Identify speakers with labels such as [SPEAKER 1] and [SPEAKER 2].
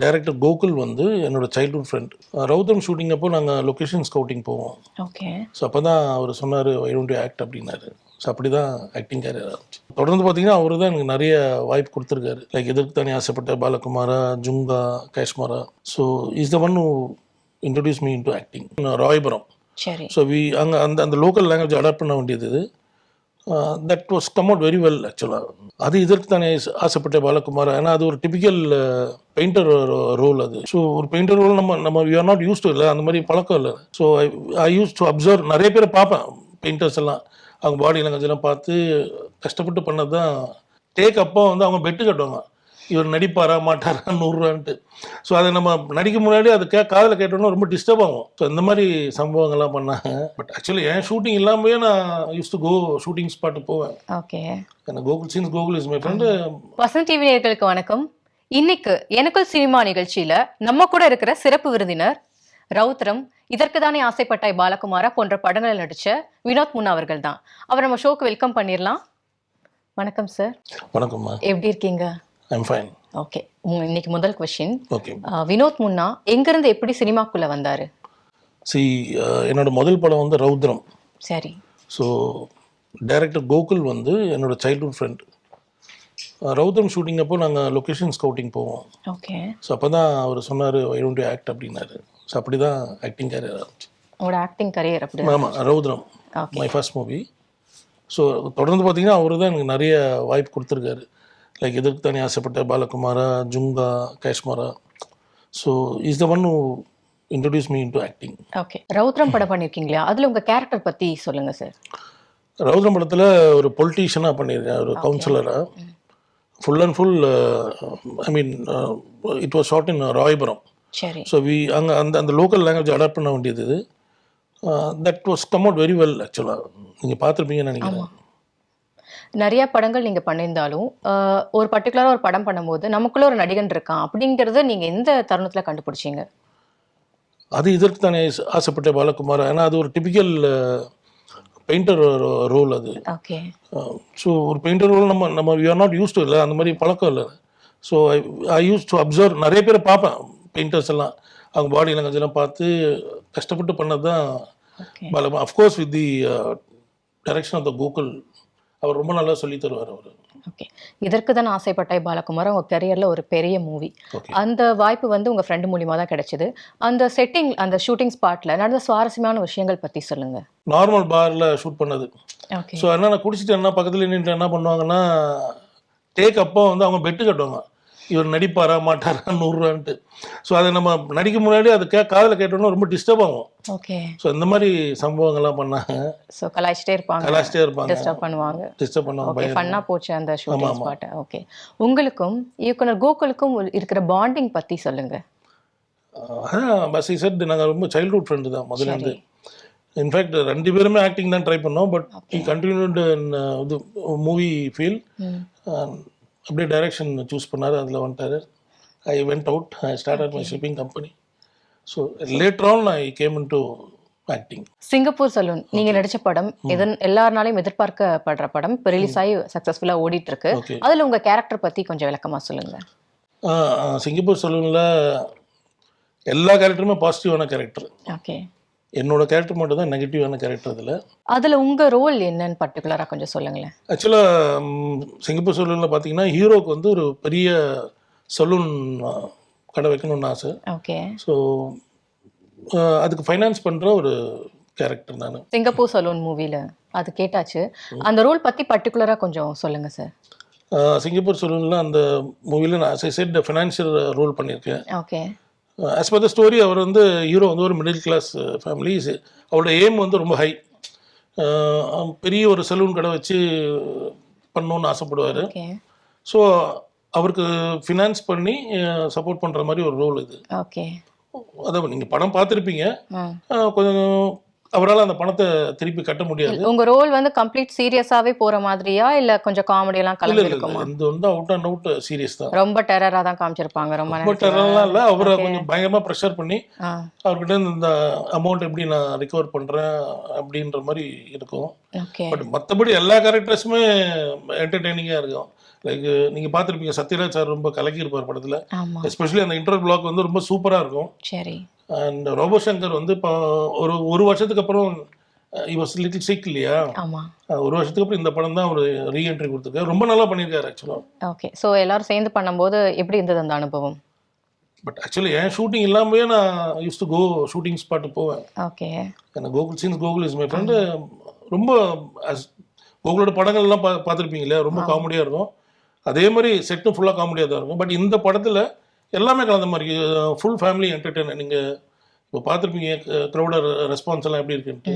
[SPEAKER 1] Director Gokul வந்து என்னோட childhood friend. ரவுத்ரம் shooting அப்போ நாங்கள் லொக்கேஷன் ஸ்கவுட்டிங் போவோம்.
[SPEAKER 2] ஓகே.
[SPEAKER 1] ஸோ அப்போ தான் அவர் சொன்னார் ஐ டோன்ட் ஆக்ட் அப்படின்னாரு. ஸோ அப்படி தான் ஆக்டிங் கேரியர் ஆரம்பிச்சு. தொடர்ந்து பார்த்தீங்கன்னா அவர் தான் எனக்கு நிறைய வாய்ப்பு கொடுத்துருக்காரு. லைக் எதற்கு தானே ஆசைப்பட்ட, Balakumara, Junga, Kashmora. So is the one who introduce me into acting. Royapuram.
[SPEAKER 2] சரி.
[SPEAKER 1] ஸோ அங்கே அந்த லோக்கல் லாங்குவேஜ் அடாப்ட் பண்ண வேண்டியது இது. That was come out very well ஆக்சுவலாக. அது இதற்கு தானே ஆசைப்பட்ட பாலகுமாரா, ஏன்னா அது ஒரு டிபிக்கல் பெயிண்டர் ரோல் அது. ஸோ ஒரு பெயிண்டர் ரோல் நம்ம we are not use to இல்லை, அந்த மாதிரி பழக்கம் இல்லை. So I use to observe. நிறைய பேரை பார்ப்பேன் பெயிண்டர்ஸ் எல்லாம், அவங்க பாடி லாங்குவேஜ் எல்லாம் பார்த்து கஷ்டப்பட்டு பண்ணது தான். டேக் அப்போ வந்து அவங்க பெட்டு கட்டுவாங்க, இவர் நடிப்பாரா மாட்டாரா 100 ரூபான்ட்டு. ஸோ அதை நம்ம நடிக்க முன்னாடி அது காதில் கேட்டோன்னா ரொம்ப டிஸ்டர்ப் ஆகும். ஸோ இந்த மாதிரி சம்பவங்கள்லாம் பண்ணாங்க. பட் ஆக்சுவலி என் ஷூட்டிங் இல்லாமலே நான் use to go shooting spot போவேன்.
[SPEAKER 2] Okay.
[SPEAKER 1] Gokul is my friend.
[SPEAKER 2] Vasanth TV நேயர்களுக்கு வணக்கம். இன்னைக்கு எனக்குள் சினிமா நிகழ்ச்சியில நம்ம கூட இருக்கிற சிறப்பு விருந்தினர் ரவுத்ரம், இதற்கு தானே ஆசைப்பட்டாய் பாலகுமாரா போன்ற படங்களில் நடிச்ச வினோத் முன்னா அவர்கள் தான். அவர் நம்ம ஷோக்கு வெல்கம் பண்ணிடலாம். வணக்கம் சார்.
[SPEAKER 1] வணக்கம்மா.
[SPEAKER 2] எப்படி இருக்கீங்க?
[SPEAKER 1] I'm fine.
[SPEAKER 2] ஓகே. இன்னைக்கு முதல் கொஸ்டின்.
[SPEAKER 1] ஓகே.
[SPEAKER 2] வினோத் முன்னா எங்கிருந்து எப்படி சினிமாக்குள்ள வந்தாரு?
[SPEAKER 1] என்னோட முதல் படம் வந்து ரவுத்ரம்.
[SPEAKER 2] சரி.
[SPEAKER 1] ஸோ டைரக்டர் கோகுல் வந்து என்னோட சைல்ட்ஹுட் ஃப்ரெண்ட். ரவுத்ரம் ஷூட்டிங் அப்போ நாங்கள் லொக்கேஷன் ஸ்கவுட்டிங் போவோம்.
[SPEAKER 2] ஓகே.
[SPEAKER 1] ஸோ அப்போ தான் அவர் சொன்னார் ஐ டோன்ட் ஆக்ட் அப்படின்னாரு. ஸோ அப்படி தான் ஆக்டிங் கேரியர் ஆரம்பிச்சு.
[SPEAKER 2] உங்களோட ஆக்டிங் கரியர் அப்படி?
[SPEAKER 1] ஆமாம், ரவுத்ரம் மை ஃபர்ஸ்ட் மூவி. ஸோ தொடர்ந்து பார்த்தீங்கன்னா அவர் தான் எனக்கு நிறைய வாய்ப்பு கொடுத்துருக்காரு. லைக் எதற்கு தானே ஆசைப்பட்ட, Balakumara, Junga, Kashmora. So is the one who introduce me into acting.
[SPEAKER 2] Okay. Rowthiram படம் பண்ணியிருக்கீங்களா? அதில் உங்கள் கேரக்டர் பற்றி சொல்லுங்கள் சார்.
[SPEAKER 1] ரவுத்ரம் படத்தில் ஒரு பொலிட்டீஷியனாக பண்ணியிருக்கேன், ஒரு கவுன்சிலராக. Full and full I mean it was shot in Royapuram.
[SPEAKER 2] சரி.
[SPEAKER 1] ஸோ அங்கே அந்த லோக்கல் லாங்குவேஜ் அடாப்ட் பண்ண வேண்டியது இது. That was come out very well ஆக்சுவலாக. நீங்கள் பார்த்துருப்பீங்கன்னு நினைக்கிறேன்.
[SPEAKER 2] நிறைய படங்கள் நீங்கள் பண்ணியிருந்தாலும் ஒரு பர்டிகுலராக ஒரு படம் பண்ணும்போது நமக்குள்ள ஒரு நடிகன் இருக்கான் அப்படிங்கிறத நீங்கள் எந்த தருணத்தில் கண்டுபிடிச்சிங்க?
[SPEAKER 1] அது இதற்கு தானே ஆசைப்பட்ட பாலகுமாரா, ஏன்னா அது ஒரு டிபிக்கல் பெயிண்டர் ரோல் அது.
[SPEAKER 2] ஓகே.
[SPEAKER 1] ஸோ ஒரு பெயிண்டர் ரோல் நம்ம we are not use to இல்லை, அந்த மாதிரி பழக்கம் இல்லை. So I use to observe. நிறைய பேரை பார்ப்பேன் பெயிண்டர்ஸ் எல்லாம், அவங்க பாடி லாங்குவேஜ் எல்லாம் பார்த்து கஷ்டப்பட்டு பண்ணது தான் Balakumara. Of course with the direction of the Gokul. அவர் ரொம்ப நல்லா சொல்லி தருவார் அவர்.
[SPEAKER 2] ஓகே. இதற்கு தான் ஆசைப்பட்டாய் பாலகுமாரா உங்கள் கரியரில் ஒரு பெரிய மூவி. அந்த வாய்ப்பு வந்து உங்கள் ஃப்ரெண்டு மூலியமாக தான் கிடைச்சிது. அந்த செட்டிங், அந்த ஷூட்டிங் ஸ்பாட்டில் நடந்த சுவாரஸ்யமான விஷயங்கள் பற்றி சொல்லுங்கள்.
[SPEAKER 1] நார்மல் பாரில் ஷூட் பண்ணது.
[SPEAKER 2] ஓகே.
[SPEAKER 1] ஸோ என்ன குடிச்சிட்டு என்ன பக்கத்தில் நின்று என்ன பண்ணுவாங்கன்னா, டேக் அப்போ வந்து அவங்க பெட்டு கட்டுவாங்க, இவர் நடிப்பாரா மாட்டாரா 100 ரூபான்ட்டு. ஸோ அதை நம்ம நடிக்க முன்னாடி அது காதில் கேட்டோன்னா ரொம்ப டிஸ்டர்ப் ஆகும்.
[SPEAKER 2] ஓகே.
[SPEAKER 1] ஸோ இந்த மாதிரி சம்பவங்கள்லாம் பண்ணாங்க.
[SPEAKER 2] ஸோ கலாய்ச்சிட்டே இருப்பாங்க, டிஸ்டர்ப் பண்ணுவாங்க. ஃபன்னாக போச்சு அந்த ஷூட்டிங் ஸ்பாட். ஓகே. உங்களுக்கும் இயக்குனர் கோகுலுக்கும் இருக்கிற பாண்டிங் பற்றி சொல்லுங்கள்.
[SPEAKER 1] பஸ் செட் நாங்கள் ரொம்ப சைல்ட்ஹுட் ஃப்ரெண்டு தான் முதலேருந்து. இன்ஃபேக்ட் 2 பேருமே ஆக்டிங் தான் ட்ரை பண்ணோம். பட் ஈ கண்டினியூட் இது மூவி ஃபீல். அப்படியே டைரக்ஷன் சூஸ் பண்ணார், அதில் வந்துட்டார். I went out, I started my shipping company. So later on I came in to acting.
[SPEAKER 2] Singapore salon நீங்கள் நடித்த படம் எல்லாருனாலையும் எதிர்பார்க்கப்படுற படம். இப்போ ரிலீஸ் ஆகி சக்ஸஸ்ஃபுல்லாக ஓடிட்டு இருக்கு. அதில் உங்கள் கேரக்டர் பற்றி கொஞ்சம் விளக்கமாக சொல்லுங்கள்.
[SPEAKER 1] சிங்கப்பூர் சலூனில் எல்லா கேரக்டருமே பாசிட்டிவான கேரக்டர்.
[SPEAKER 2] ஓகே.
[SPEAKER 1] என்னோட கேரக்டர் மட்டும் தான் நெகட்டிவான கேரக்டர். அதில்
[SPEAKER 2] உங்கள் ரோல் என்னன்னு பர்டிகுலராக கொஞ்சம் சொல்லுங்களேன்.
[SPEAKER 1] ஆக்சுவலாக சிங்கப்பூர் சலூனில் பார்த்தீங்கன்னா ஹீரோக்கு வந்து ஒரு பெரிய சலூன் கடை வைக்கணும்னு ஆசை.
[SPEAKER 2] ஓகே.
[SPEAKER 1] ஸோ அதுக்கு ஃபைனான்ஸ் பண்ணுற ஒரு கேரக்டர் நான்
[SPEAKER 2] சிங்கப்பூர் சலூன் மூவியில். அது கேட்டாச்சு. அந்த ரோல் பற்றி பர்டிகுலராக கொஞ்சம் சொல்லுங்கள் சார்.
[SPEAKER 1] சிங்கப்பூர் சலூனில் அந்த மூவியில் நான் செட் ஃபினான்ஷியல் ரோல் பண்ணியிருக்கேன்.
[SPEAKER 2] Okay.
[SPEAKER 1] As per the story, அவர் வந்து ஹீரோ வந்து ஒரு மிடில் கிளாஸ் ஃபேமிலி. அவரோட எய்ம் வந்து ரொம்ப ஹை. பெரிய ஒரு சலூன் கடை வச்சு பண்ணணுன்னு ஆசைப்படுவார். ஸோ அவருக்கு ஃபினான்ஸ் பண்ணி சப்போர்ட் பண்ணுற மாதிரி ஒரு ரோல் இது.
[SPEAKER 2] ஓகே.
[SPEAKER 1] அதான் நீங்கள் படம் பார்த்துருப்பீங்க. கொஞ்சம் அவரால் அந்த பணத்தை திருப்பி கட்ட முடியாது.
[SPEAKER 2] உங்க ரோல் வந்து கம்ப்ளீட் சீரியஸாவே போற மாதிரியா இல்ல கொஞ்சம் காமெடி எல்லாம்
[SPEAKER 1] இல்ல
[SPEAKER 2] கலந்து
[SPEAKER 1] இல்ல
[SPEAKER 2] இருக்குமா?
[SPEAKER 1] இது வந்து அவுட் அண்ட் அவுட் சீரியஸ் தான்.
[SPEAKER 2] ரொம்ப டெரரா தான் காமிச்சிருப்பாங்க ரொம்ப
[SPEAKER 1] ரொம்ப
[SPEAKER 2] நேரத்துல.
[SPEAKER 1] டெரர்லாம் இல்லை, அவரை கொஞ்சம் பயங்கரமா ப்ரெஷர் பண்ணி
[SPEAKER 2] ஆ,
[SPEAKER 1] அவர்கிட்ட இருந்து இந்த அமௌண்ட் எப்படி நான் ரிகவர் பண்றேன் அப்படின்ற மாதிரி இருக்கும்.
[SPEAKER 2] ஓகே.
[SPEAKER 1] பட் மற்றபடி எல்லா கேரக்டர்ஸுமே என்டர்டெய்னிங்காக இருக்கும். லைக் நீங்க பார்த்துருப்பீங்க, சத்யராஜ் சார் ரொம்ப கலக்கியிருப்பார் படத்துல.
[SPEAKER 2] ஆமா,
[SPEAKER 1] எஸ்பெஷலி அந்த இன்டர் பிளாக் வந்து ரொம்ப சூப்பரா இருக்கும்.
[SPEAKER 2] சரி.
[SPEAKER 1] அண்ட் ரோபோ சங்கர் வந்து இப்போ ஒரு வருஷத்துக்கு அப்புறம் வாஸ் லிட்டில் சிக் இல்லையா,
[SPEAKER 2] ஆமா,
[SPEAKER 1] ஒரு வருஷத்துக்கு அப்புறம் இந்த படம் தான் ஒரு ரீஎன்ட்ரி கொடுத்துருக்காரு. ரொம்ப நல்லா பண்ணியிருக்காரு ஆக்சுவலாக.
[SPEAKER 2] ஓகே. சோ எல்லாரும் சேர்ந்து பண்ணும்போது எப்படி இருந்தது அந்த அனுபவம்?
[SPEAKER 1] பட் ஆக்சுவலி என் ஷூட்டிங் இல்லாமலே நான் use to go shooting spot போவேன்.
[SPEAKER 2] ஓகே.
[SPEAKER 1] எனக்கு கோகுல் இஸ் மை ஃப்ரெண்டு. ரொம்ப கோகுலோட படங்கள்லாம் பார்த்துருப்பீங்க இல்லையா, ரொம்ப காமெடியாக இருக்கும். அதே மாதிரி செட்டும் ஃபுல்லாக காமெடியாக தான் இருக்கும். பட் இந்த படத்தில் எல்லாமே கலந்த மாதிரி ஃபுல் ஃபேமிலி என்டர்டெயின். நீங்கள் இப்போ பார்த்துருப்பீங்க க்ரௌடர் ரெஸ்பான்ஸ் எல்லாம் எப்படி இருக்குன்ட்டு.